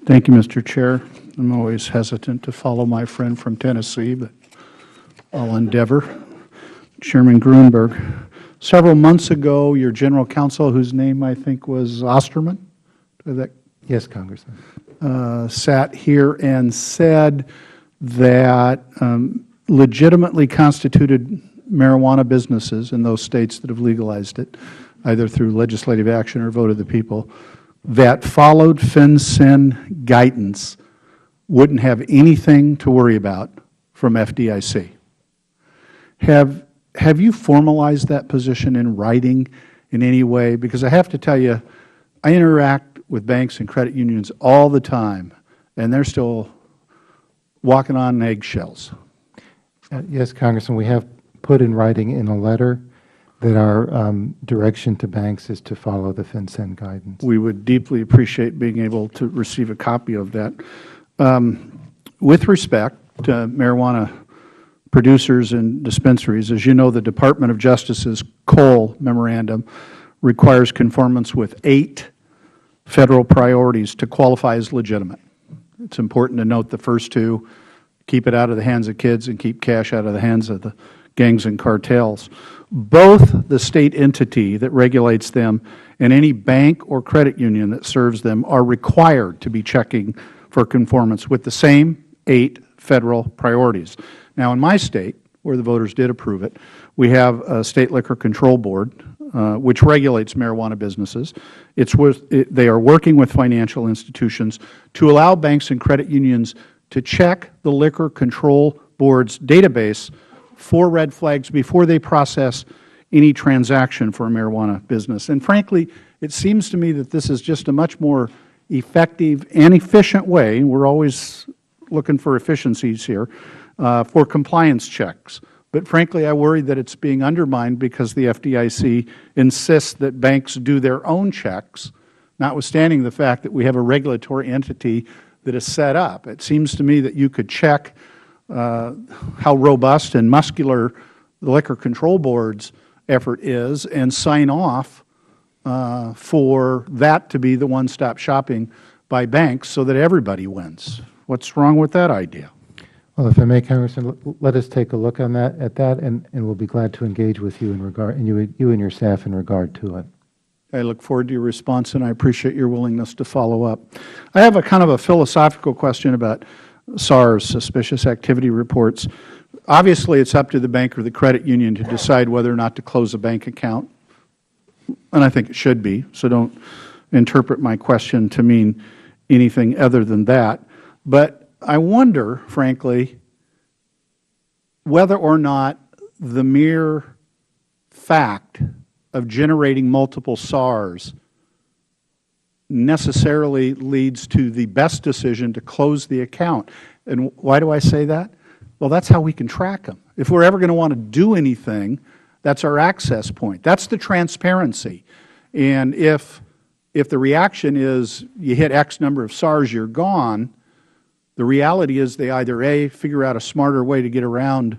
Thank you, Mr. Chair. I'm always hesitant to follow my friend from Tennessee, but I'll endeavor. Chairman Gruenberg, several months ago, your General Counsel, whose name I think was Osterman, yes, Congressman, sat here and said that legitimately constituted marijuana businesses in those states that have legalized it, either through legislative action or vote of the people, that followed FinCEN guidance wouldn't have anything to worry about from FDIC. Have you formalized that position in writing in any way? Because I have to tell you, I interact with banks and credit unions all the time, and they're still walking on eggshells. Yes, Congressman, we have put in writing in a letter that our direction to banks is to follow the FinCEN guidance. We would deeply appreciate being able to receive a copy of that. With respect to marijuana producers and dispensaries, as you know, the Department of Justice's Cole memorandum requires conformance with 8 Federal priorities to qualify as legitimate. It's important to note the first 2, keep it out of the hands of kids and keep cash out of the hands of the gangs and cartels. Both the state entity that regulates them and any bank or credit union that serves them are required to be checking for conformance with the same 8 Federal priorities. Now, in my state, where the voters did approve it, we have a State Liquor Control Board, which regulates marijuana businesses. They are working with financial institutions to allow banks and credit unions to check the Liquor Control Board's database for red flags before they process any transaction for a marijuana business. And frankly, it seems to me that this is just a much more effective and efficient way, we're always looking for efficiencies here, for compliance checks. But frankly, I worry that it's being undermined because the FDIC insists that banks do their own checks, notwithstanding the fact that we have a regulatory entity that is set up. It seems to me that you could check how robust and muscular the Liquor Control Board's effort is and sign off for that to be the one-stop shopping by banks so that everybody wins. What's wrong with that idea? Well, if I may, Congressman, let us take a look on that, and we'll be glad to engage with you in regard, and you and your staff in regard to it. I look forward to your response, and I appreciate your willingness to follow up. I have a kind of a philosophical question about SARS, suspicious activity reports. Obviously, it's up to the bank or the credit union to decide whether or not to close a bank account, and I think it should be, so don't interpret my question to mean anything other than that. But I wonder, frankly, whether or not the mere fact of generating multiple SARs necessarily leads to the best decision to close the account. And why do I say that? Well, that's how we can track them. If we're ever going to want to do anything, that's our access point. That's the transparency. And if the reaction is you hit X number of SARs, you're gone, the reality is they either A, figure out a smarter way to get around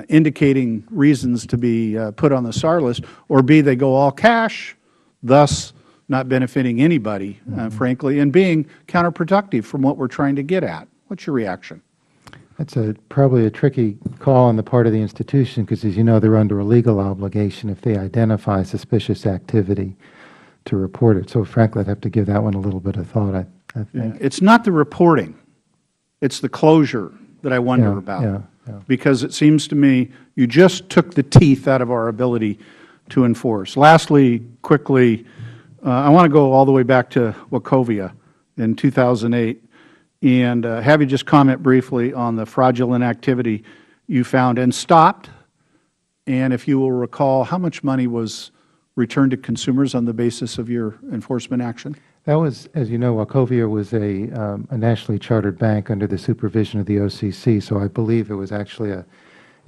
indicating reasons to be put on the SAR list, or B, they go all cash, thus not benefiting anybody, frankly, and being counterproductive from what we're trying to get at. What's your reaction? That's probably a tricky call on the part of the institution because, as you know, they're under a legal obligation if they identify suspicious activity to report it. So, frankly, I'd have to give that one a little bit of thought, I think. It's not the reporting. It's the closure that I wonder about. Because it seems to me you just took the teeth out of our ability to enforce. Lastly, quickly, I want to go all the way back to Wachovia in 2008 and have you just comment briefly on the fraudulent activity you found and stopped. And if you will recall, how much money was returned to consumers on the basis of your enforcement action? That was, as you know, Wachovia was a nationally chartered bank under the supervision of the OCC, so I believe it was actually an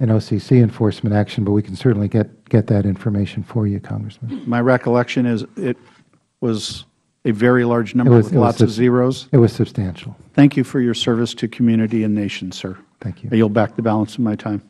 OCC enforcement action, but we can certainly get that information for you, Congressman. My recollection is it was a very large number with lots of zeros. It was substantial. Thank you for your service to community and nation, sir. Thank you. I yield back the balance of my time.